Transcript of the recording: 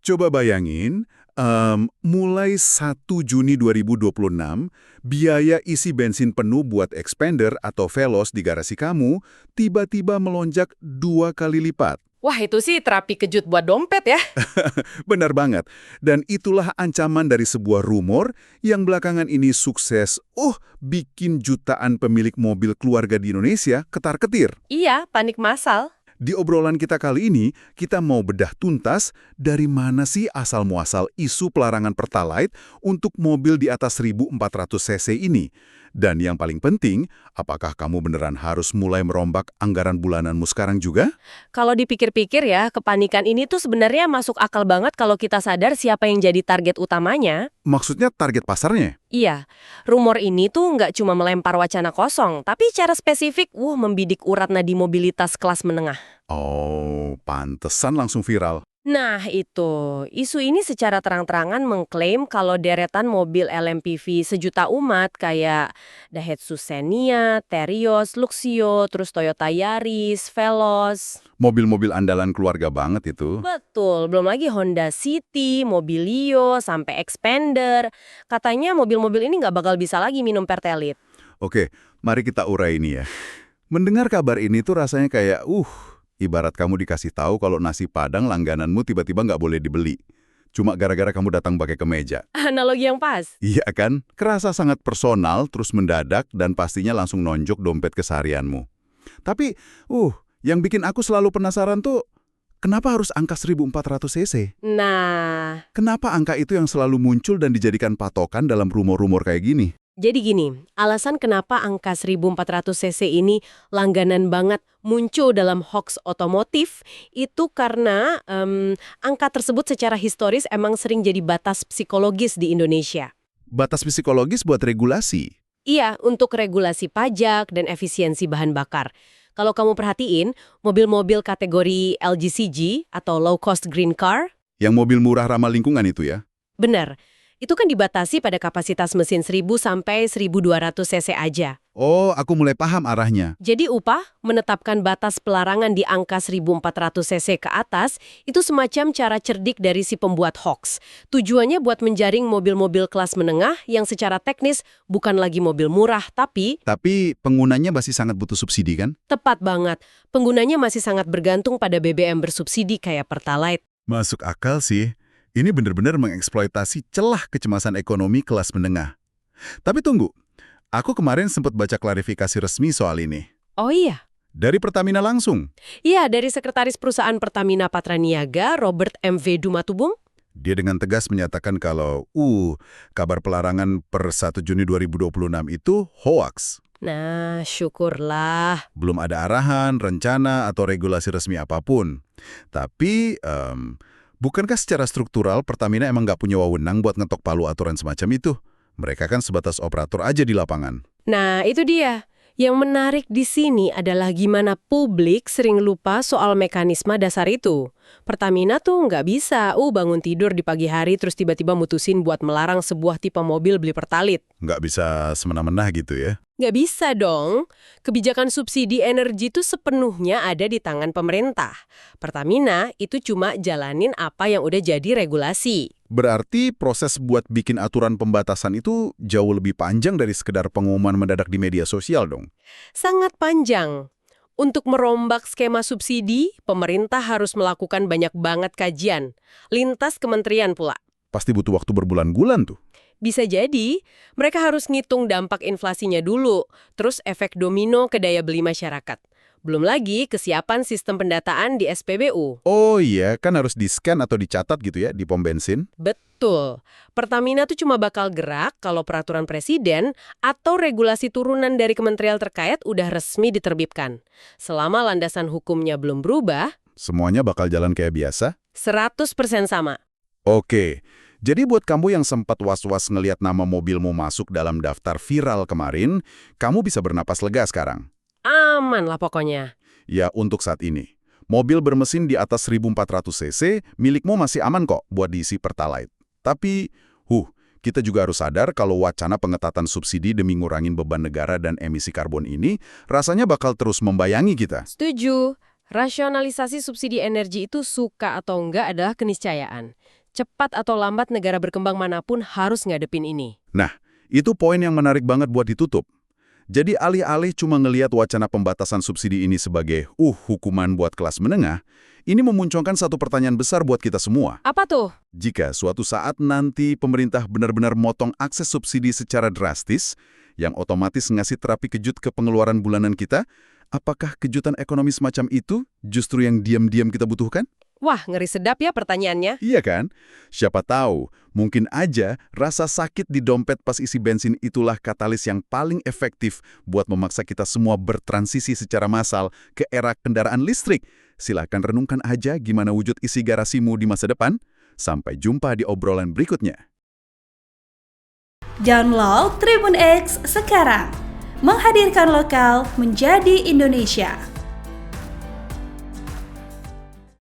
Coba bayangin, mulai 1 Juni 2026, biaya isi bensin penuh buat Expander atau Veloz di garasi kamu tiba-tiba melonjak 2 kali lipat. Wah, itu sih terapi kejut buat dompet ya. Benar banget. Dan itulah ancaman dari sebuah rumor yang belakangan ini sukses, bikin jutaan pemilik mobil keluarga di Indonesia ketar-ketir. Iya, panik massal. Di obrolan kita kali ini, kita mau bedah tuntas dari mana sih asal-muasal isu pelarangan Pertalite untuk mobil di atas 1.400 cc ini. Dan yang paling penting, apakah kamu beneran harus mulai merombak anggaran bulananmu sekarang juga? Kalau dipikir-pikir ya, kepanikan ini tuh sebenarnya masuk akal banget kalau kita sadar siapa yang jadi target utamanya. Maksudnya target pasarnya? Iya, rumor ini tuh nggak cuma melempar wacana kosong, tapi secara spesifik, membidik urat nadi mobilitas kelas menengah. Oh, pantesan langsung viral. Nah itu, isu ini secara terang-terangan mengklaim kalau deretan mobil LMPV sejuta umat kayak Daihatsu Xenia, Terios, Luxio, terus Toyota Yaris, Veloz. Mobil-mobil andalan keluarga banget itu. Betul, belum lagi Honda City, Mobilio, sampai Expander. Katanya mobil-mobil ini nggak bakal bisa lagi minum Pertalite. Oke, mari kita urai ini ya. Mendengar kabar ini tuh rasanya kayak, ibarat kamu dikasih tahu kalau nasi Padang langgananmu tiba-tiba nggak boleh dibeli. Cuma gara-gara kamu datang pakai kemeja. Analogi yang pas. Iya kan? Kerasa sangat personal, terus mendadak, dan pastinya langsung nonjok dompet keseharianmu. Tapi, yang bikin aku selalu penasaran tuh, kenapa harus angka 1.400 cc? Nah, Kenapa angka itu yang selalu muncul dan dijadikan patokan dalam rumor-rumor kayak gini? jadi gini, alasan kenapa angka 1.400 cc ini langganan banget muncul dalam hoax otomotif itu karena angka tersebut secara historis emang sering jadi batas psikologis di Indonesia. Batas psikologis buat regulasi. Iya, untuk regulasi pajak dan efisiensi bahan bakar. Kalau kamu perhatiin, mobil-mobil kategori LGCG atau low cost green car, Yang mobil murah ramah lingkungan itu ya? benar, itu kan dibatasi pada kapasitas mesin 1.000 sampai 1.200 cc aja. Oh, aku mulai paham arahnya. Jadi UPA menetapkan batas pelarangan di angka 1.400 cc ke atas itu semacam cara cerdik dari si pembuat hoax. Tujuannya buat menjaring mobil-mobil kelas menengah yang secara teknis bukan lagi mobil murah, tapi Tapi penggunanya masih sangat butuh subsidi kan? tepat banget. Penggunanya masih sangat bergantung pada BBM bersubsidi kayak Pertalite. Masuk akal sih. Ini benar-benar mengeksploitasi celah kecemasan ekonomi kelas menengah. Tapi tunggu, aku kemarin sempat baca klarifikasi resmi soal ini. Oh iya. Dari Pertamina langsung. Iya, dari Sekretaris Perusahaan Pertamina Patraniaga, Robert M.V. Dumatubung. Dia dengan tegas menyatakan kalau, kabar pelarangan per 1 Juni 2026 itu hoaks. Nah, syukurlah. Belum ada arahan, rencana, atau regulasi resmi apapun. Tapi, bukankah secara struktural Pertamina emang nggak punya wewenang buat ngetok palu aturan semacam itu? Mereka kan sebatas operator aja di lapangan. Nah, itu dia. Yang menarik di sini adalah gimana publik sering lupa soal mekanisme dasar itu. Pertamina tuh nggak bisa, bangun tidur di pagi hari terus tiba-tiba mutusin buat melarang sebuah tipe mobil beli Pertalite. Nggak bisa semena-mena gitu ya. Nggak bisa dong. Kebijakan subsidi energi itu sepenuhnya ada di tangan pemerintah. Pertamina itu cuma jalanin apa yang udah jadi regulasi. Berarti proses buat bikin aturan pembatasan itu jauh lebih panjang dari sekedar pengumuman mendadak di media sosial dong. Sangat panjang. Untuk merombak skema subsidi, pemerintah harus melakukan banyak banget kajian. Lintas kementerian pula. Pasti butuh waktu berbulan-bulan tuh. Bisa jadi, mereka harus ngitung dampak inflasinya dulu, terus efek domino ke daya beli masyarakat. Belum lagi kesiapan sistem pendataan di SPBU. Oh iya, kan harus di-scan atau dicatat gitu ya di pom bensin. Betul. Pertamina tuh cuma bakal gerak kalau peraturan presiden atau regulasi turunan dari kementerian terkait udah resmi diterbitkan. Selama landasan hukumnya belum berubah, Semuanya bakal jalan kayak biasa. 100% sama. Oke, jadi buat kamu yang sempat was-was ngelihat nama mobilmu masuk dalam daftar viral kemarin, kamu bisa bernapas lega sekarang. Aman lah pokoknya. Ya, untuk saat ini. Mobil bermesin di atas 1.400 cc milikmu masih aman kok buat diisi Pertalite. Tapi, kita juga harus sadar kalau wacana pengetatan subsidi demi ngurangin beban negara dan emisi karbon ini rasanya bakal terus membayangi kita. Setuju. Rasionalisasi subsidi energi itu suka atau enggak adalah keniscayaan. cepat atau lambat negara berkembang manapun harus ngadepin ini. Nah, itu poin yang menarik banget buat ditutup. Jadi alih-alih cuma ngelihat wacana pembatasan subsidi ini sebagai hukuman buat kelas menengah, ini memunculkan satu pertanyaan besar buat kita semua. Apa tuh? Jika suatu saat nanti pemerintah benar-benar motong akses subsidi secara drastis, yang otomatis ngasih terapi kejut ke pengeluaran bulanan kita, apakah kejutan ekonomi semacam itu justru yang diam-diam kita butuhkan? Wah, ngeri sedap ya pertanyaannya. Iya kan? Siapa tahu, mungkin aja rasa sakit di dompet pas isi bensin itulah katalis yang paling efektif buat memaksa kita semua bertransisi secara massal ke era kendaraan listrik. Silahkan renungkan aja gimana wujud isi garasimu di masa depan. Sampai jumpa di obrolan berikutnya. Download Tribun X sekarang. Menghadirkan lokal menjadi Indonesia.